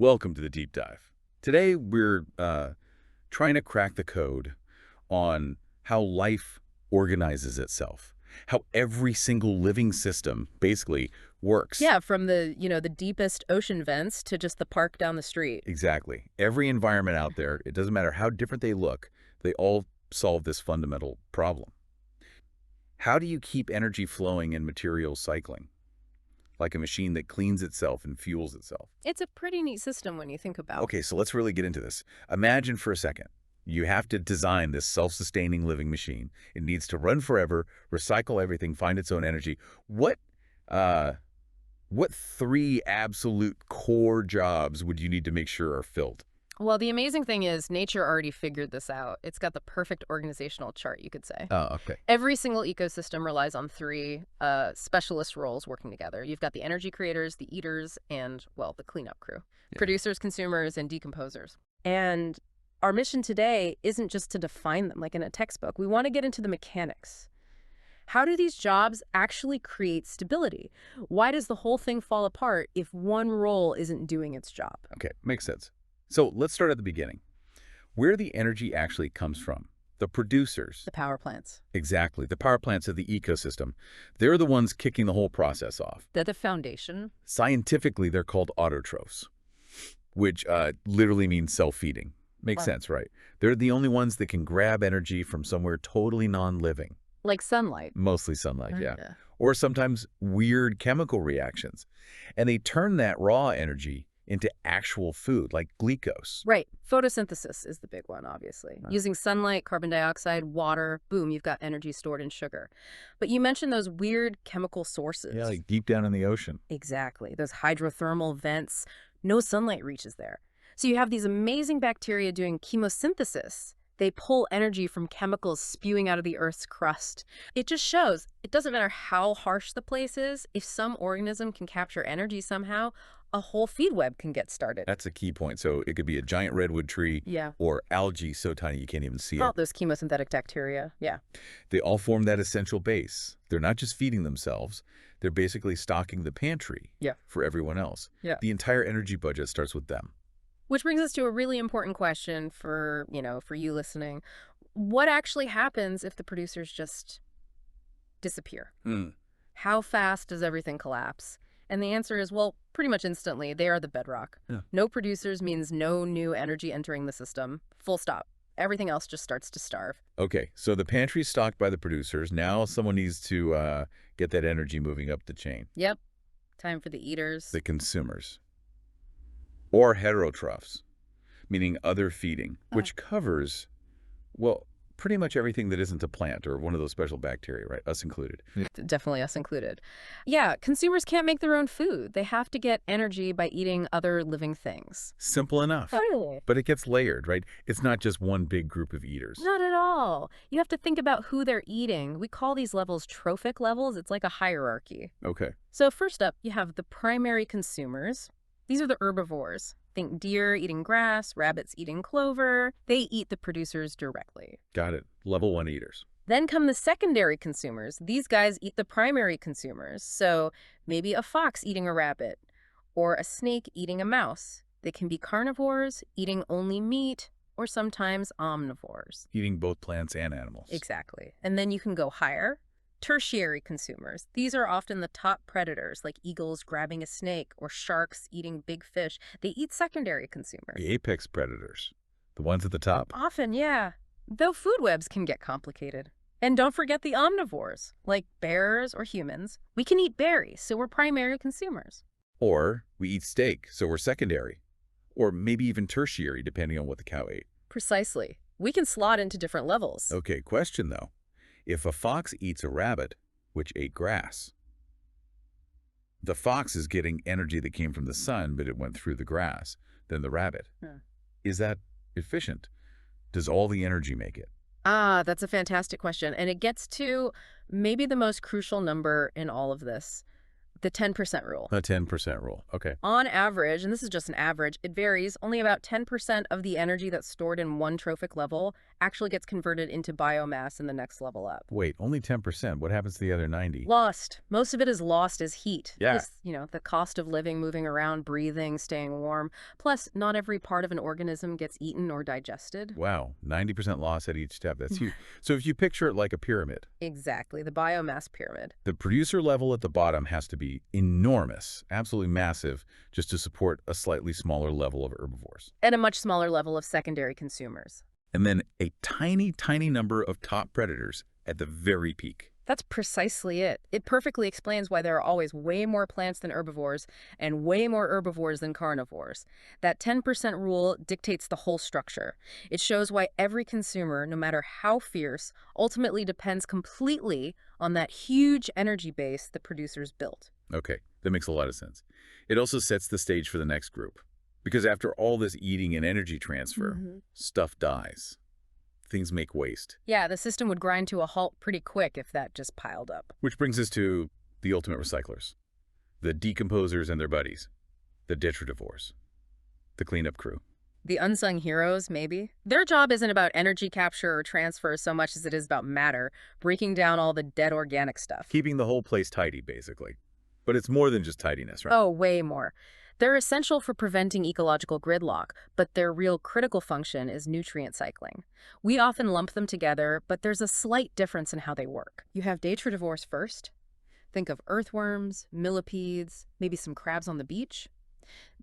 Welcome to the deep dive. Today we're trying to crack the code on how life organizes itself, how every single living system basically works. Yeah, from the deepest ocean vents to just the park down the street. Exactly. Every environment out there, it doesn't matter how different they look, they all solve this fundamental problem. How do you keep energy flowing and materials cycling? Like a machine that cleans itself and fuels itself. It's a pretty neat system when you think about it. Okay, so let's really get into this. Imagine for a second, you have to design this self-sustaining living machine. It needs to run forever, recycle everything, find its own energy. What three absolute core jobs would you need to make sure are filled? Well, the amazing thing is nature already figured this out. It's got the perfect organizational chart, you could say. Oh, okay. Every single ecosystem relies on three specialist roles working together. You've got the energy creators, the eaters, and, well, the cleanup crew. Yeah. Producers, consumers, and decomposers. And our mission today isn't just to define them like in a textbook. We want to get into the mechanics. How do these jobs actually create stability? Why does the whole thing fall apart if one role isn't doing its job? Okay, makes sense. So let's start at the beginning. Where the energy actually comes from. The producers. The power plants. Exactly. The power plants of the ecosystem. They're the ones kicking the whole process off. They're the foundation. Scientifically, they're called autotrophs, which literally means self-feeding. Makes sense, right? They're the only ones that can grab energy from somewhere totally non-living. Like sunlight. Mostly sunlight, yeah. Or sometimes weird chemical reactions. And they turn that raw energy into actual food, like glucose. Right. Photosynthesis is the big one, obviously. Using sunlight, carbon dioxide, water, boom, you've got energy stored in sugar. But you mentioned those weird chemical sources. Yeah, like deep down in the ocean. Exactly. Those hydrothermal vents. No sunlight reaches there. So you have these amazing bacteria doing chemosynthesis. They pull energy from chemicals spewing out of the Earth's crust. It just shows it doesn't matter how harsh the place is, if some organism can capture energy somehow, a whole feed web can get started. That's a key point. So it could be a giant redwood tree or algae so tiny you can't even see it. Those chemosynthetic bacteria, yeah. They all form that essential base. They're not just feeding themselves. They're basically stocking the pantry for everyone else. Yeah. The entire energy budget starts with them. Which brings us to a really important question for you listening. What actually happens if the producers just disappear? How fast does everything collapse? And the answer is, well, pretty much instantly. They are the bedrock. Yeah. No producers means no new energy entering the system. Full stop. Everything else just starts to starve. Okay, so the pantry's stocked by the producers. Now someone needs to get that energy moving up the chain. Yep. Time for the eaters. The consumers. Or heterotrophs, meaning other feeding, which covers, well, pretty much everything that isn't a plant or one of those special bacteria, right? Us included. Definitely us included. Yeah, consumers can't make their own food. They have to get energy by eating other living things. Simple enough. Totally. But it gets layered, right? It's not just one big group of eaters. Not at all. You have to think about who they're eating. We call these levels trophic levels. It's like a hierarchy. Okay. So first up, you have the primary consumers. These are the herbivores. Think deer eating grass, rabbits eating clover. They eat the producers directly. Got it. Level 1 eaters. Then come the secondary consumers. These guys eat the primary consumers. So maybe a fox eating a rabbit or a snake eating a mouse. They can be carnivores, eating only meat, or sometimes omnivores. Eating both plants and animals. Exactly. And then you can go higher. Tertiary consumers. These are often the top predators, like eagles grabbing a snake or sharks eating big fish. They eat secondary consumers. The apex predators. The ones at the top. Often, yeah. Though food webs can get complicated. And don't forget the omnivores, like bears or humans. We can eat berries, so we're primary consumers. Or we eat steak, so we're secondary. Or maybe even tertiary, depending on what the cow ate. Precisely. We can slot into different levels. Okay, question though. If a fox eats a rabbit, which ate grass, the fox is getting energy that came from the sun, but it went through the grass, then the rabbit. Is that efficient? Does all the energy make it? That's a fantastic question. And it gets to maybe the most crucial number in all of this. The 10% rule. The 10% rule. Okay. On average, and this is just an average, it varies, only about 10% of the energy that's stored in one trophic level actually gets converted into biomass in the next level up. Wait, only 10%. What happens to the other 90? Lost. Most of it is lost as heat. Yeah. Just, the cost of living, moving around, breathing, staying warm. Plus, not every part of an organism gets eaten or digested. Wow, 90% loss at each step. That's huge. So if you picture it like a pyramid, Exactly, the biomass pyramid. the producer level at the bottom has to be enormous, absolutely massive, just to support a slightly smaller level of herbivores. At a much smaller level of secondary consumers. And then a tiny, tiny number of top predators at the very peak. That's precisely it. It perfectly explains why there are always way more plants than herbivores and way more herbivores than carnivores. That 10% rule dictates the whole structure. It shows why every consumer, no matter how fierce, ultimately depends completely on that huge energy base the producers built. Okay, that makes a lot of sense. It also sets the stage for the next group. Because after all this eating and energy transfer, stuff dies. Things make waste. Yeah, the system would grind to a halt pretty quick if that just piled up. Which brings us to the ultimate recyclers. The decomposers and their buddies. The detritivores. The cleanup crew. The unsung heroes, maybe? Their job isn't about energy capture or transfer so much as it is about matter, breaking down all the dead organic stuff. Keeping the whole place tidy, basically. But it's more than just tidiness, right? Oh, way more. They're essential for preventing ecological gridlock, but their real critical function is nutrient cycling. We often lump them together, but there's a slight difference in how they work. You have detritivores first. Think of earthworms, millipedes, maybe some crabs on the beach.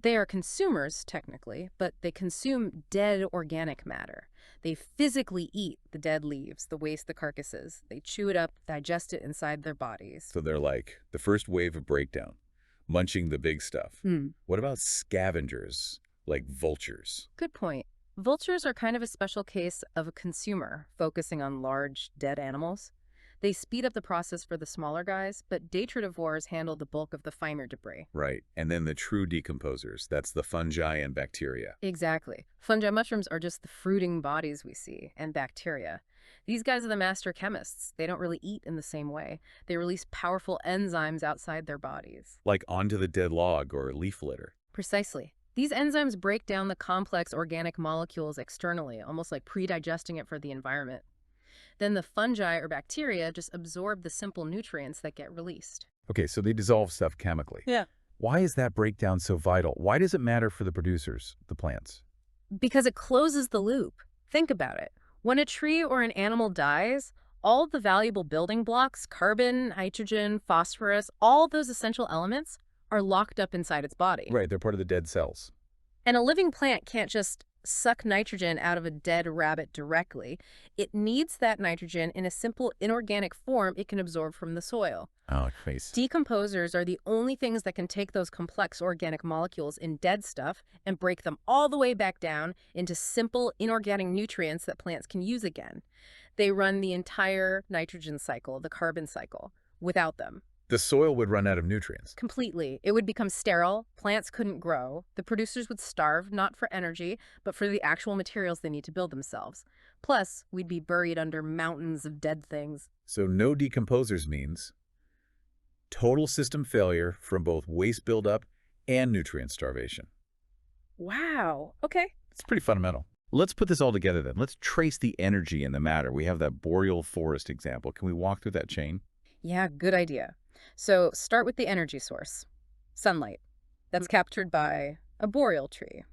They are consumers, technically, but they consume dead organic matter. They physically eat the dead leaves, the waste, the carcasses. They chew it up, digest it inside their bodies. So they're like the first wave of breakdown. Munching the big stuff. What about scavengers, like vultures? Good point. Vultures are kind of a special case of a consumer focusing on large, dead animals. They speed up the process for the smaller guys, but detritivores handle the bulk of the finer debris. Right. And then the true decomposers. That's the fungi and bacteria. Exactly. Fungi mushrooms are just the fruiting bodies we see, and bacteria. These guys are the master chemists. They don't really eat in the same way. They release powerful enzymes outside their bodies. Like onto the dead log or leaf litter. Precisely. These enzymes break down the complex organic molecules externally, almost like pre-digesting it for the environment. Then the fungi or bacteria just absorb the simple nutrients that get released. Okay, so they dissolve stuff chemically. Yeah. Why is that breakdown so vital? Why does it matter for the producers, the plants? Because it closes the loop. Think about it. When a tree or an animal dies, all the valuable building blocks, carbon, nitrogen, phosphorus, all those essential elements are locked up inside its body. Right, they're part of the dead cells. And a living plant can't just suck nitrogen out of a dead rabbit directly. It needs that nitrogen in a simple inorganic form it can absorb from the soil. Oh, face. Decomposers are the only things that can take those complex organic molecules in dead stuff and break them all the way back down into simple inorganic nutrients that plants can use again. They run the entire nitrogen cycle, the carbon cycle, without them. The soil would run out of nutrients. Completely. It would become sterile, plants couldn't grow, the producers would starve, not for energy, but for the actual materials they need to build themselves. Plus, we'd be buried under mountains of dead things. So no decomposers means total system failure from both waste buildup and nutrient starvation. Wow. Okay. It's pretty fundamental. Let's put this all together then. Let's trace the energy in the matter. We have that boreal forest example. Can we walk through that chain? Yeah, good idea. So start with the energy source, sunlight. That's captured by a boreal tree.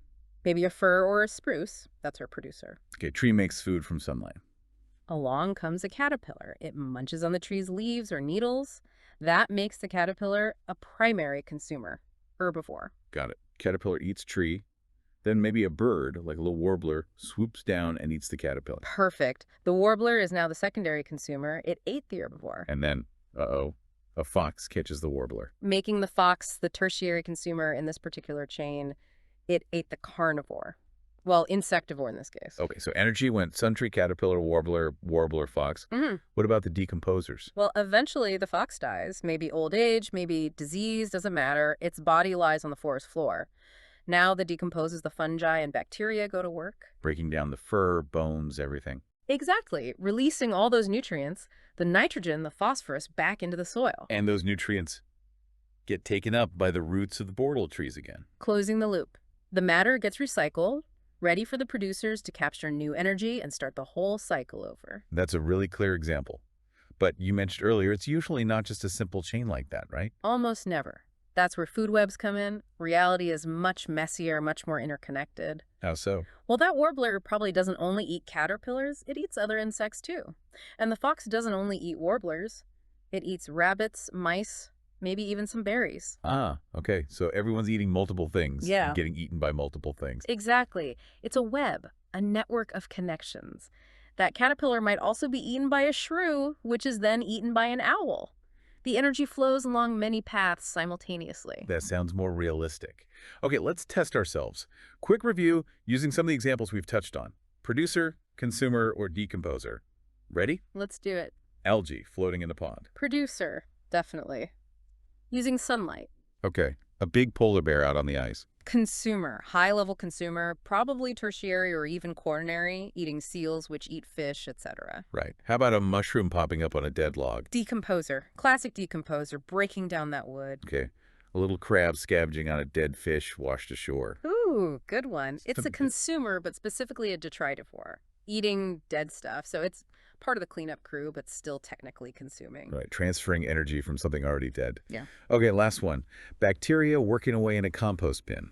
Maybe a fir or a spruce. That's our producer. Okay, tree makes food from sunlight. Along comes a caterpillar. It munches on the tree's leaves or needles. That makes the caterpillar a primary consumer, herbivore. Got it. Caterpillar eats tree. Then maybe a bird, like a little warbler, swoops down and eats the caterpillar. Perfect. The warbler is now the secondary consumer. It ate the herbivore. And then, a fox catches the warbler. Making the fox the tertiary consumer in this particular chain. It ate the carnivore. Well, insectivore in this case. Okay, so energy went sun tree, caterpillar, warbler, fox. What about the decomposers? Well, eventually the fox dies. Maybe old age, maybe disease, doesn't matter. Its body lies on the forest floor. Now the decomposes, the fungi and bacteria go to work. Breaking down the fur, bones, everything. Exactly. Releasing all those nutrients, the nitrogen, the phosphorus, back into the soil. And those nutrients get taken up by the roots of the bortle trees again. Closing the loop. The matter gets recycled, ready for the producers to capture new energy and start the whole cycle over. That's a really clear example. But you mentioned earlier, it's usually not just a simple chain like that, right? Almost never. That's where food webs come in. Reality is much messier, much more interconnected. How so? Well, that warbler probably doesn't only eat caterpillars, it eats other insects too. And the fox doesn't only eat warblers. It eats rabbits, mice, maybe even some berries. Ah, okay. So everyone's eating multiple things. Yeah. And getting eaten by multiple things. Exactly. It's a web, a network of connections. That caterpillar might also be eaten by a shrew, which is then eaten by an owl. The energy flows along many paths simultaneously. That sounds more realistic. Okay, let's test ourselves. Quick review using some of the examples we've touched on. Producer, consumer, or decomposer. Ready? Let's do it. Algae floating in a pond. Producer, definitely. Using sunlight. Okay, a big polar bear out on the ice. Consumer, high-level consumer, probably tertiary or even quaternary, eating seals which eat fish, etc. Right. How about a mushroom popping up on a dead log? Decomposer, classic decomposer, breaking down that wood. Okay, a little crab scavenging on a dead fish washed ashore. Ooh, good one. It's a consumer, but specifically a detritivore, eating dead stuff. So it's part of the cleanup crew, but still technically consuming. Right, transferring energy from something already dead. Yeah. Okay, last one. Bacteria working away in a compost bin.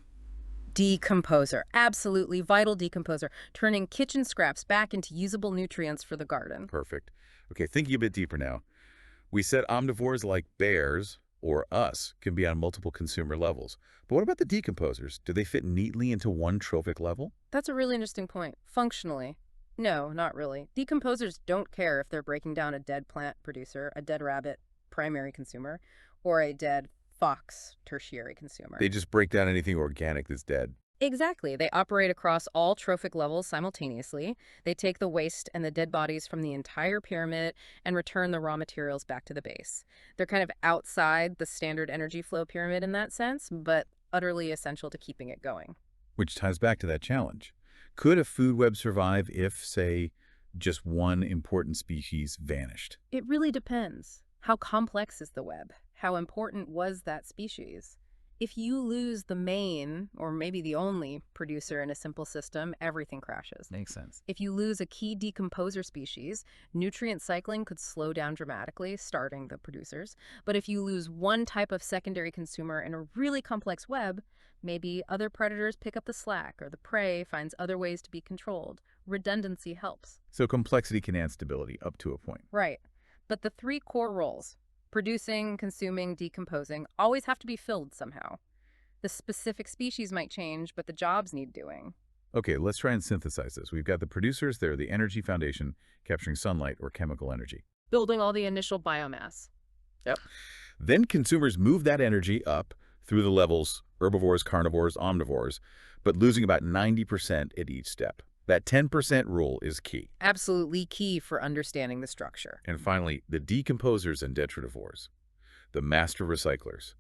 Decomposer, absolutely vital decomposer, turning kitchen scraps back into usable nutrients for the garden. Perfect. Okay, thinking a bit deeper now. We said omnivores like bears, or us, can be on multiple consumer levels. But what about the decomposers? Do they fit neatly into one trophic level? That's a really interesting point. Functionally, no, not really. Decomposers don't care if they're breaking down a dead plant producer, a dead rabbit, primary consumer, or a dead fox, tertiary consumer. They just break down anything organic that's dead. Exactly. They operate across all trophic levels simultaneously. They take the waste and the dead bodies from the entire pyramid and return the raw materials back to the base. They're kind of outside the standard energy flow pyramid in that sense, but utterly essential to keeping it going. Which ties back to that challenge. Could a food web survive if, say, just one important species vanished? It really depends. How complex is the web? How important was that species? If you lose the main, or maybe the only, producer in a simple system, everything crashes. Makes sense. If you lose a key decomposer species, nutrient cycling could slow down dramatically, starting the producers. But if you lose one type of secondary consumer in a really complex web, maybe other predators pick up the slack, or the prey finds other ways to be controlled. Redundancy helps. So complexity can add stability up to a point. Right. But the three core roles, producing, consuming, decomposing, always have to be filled somehow. The specific species might change, but the jobs need doing. Okay, let's try and synthesize this. We've got the producers, they're the energy foundation, capturing sunlight or chemical energy. Building all the initial biomass. Yep. Then consumers move that energy up through the levels, herbivores, carnivores, omnivores, but losing about 90% at each step. That 10% rule is key. Absolutely key for understanding the structure. And finally, the decomposers and detritivores, the master recyclers,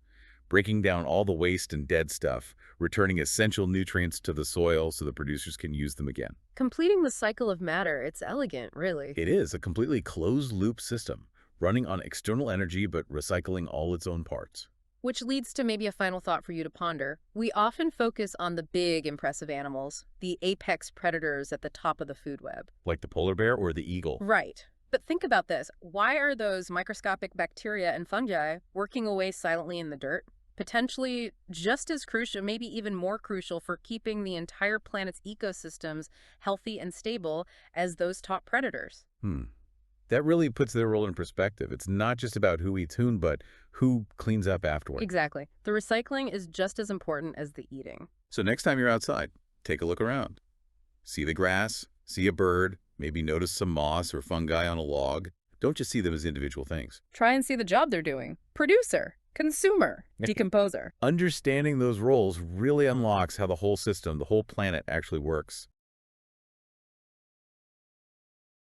breaking down all the waste and dead stuff, returning essential nutrients to the soil so the producers can use them again. Completing the cycle of matter, it's elegant, really. It is a completely closed-loop system, running on external energy but recycling all its own parts. Which leads to maybe a final thought for you to ponder. We often focus on the big, impressive animals, the apex predators at the top of the food web. Like the polar bear or the eagle. Right. But think about this. Why are those microscopic bacteria and fungi working away silently in the dirt? Potentially just as crucial, maybe even more crucial for keeping the entire planet's ecosystems healthy and stable as those top predators. That really puts their role in perspective. It's not just about who eats whom, but who cleans up afterward. Exactly. The recycling is just as important as the eating. So next time you're outside, take a look around. See the grass, see a bird, maybe notice some moss or fungi on a log. Don't just see them as individual things. Try and see the job they're doing. Producer, consumer, decomposer. Understanding those roles really unlocks how the whole system, the whole planet actually works.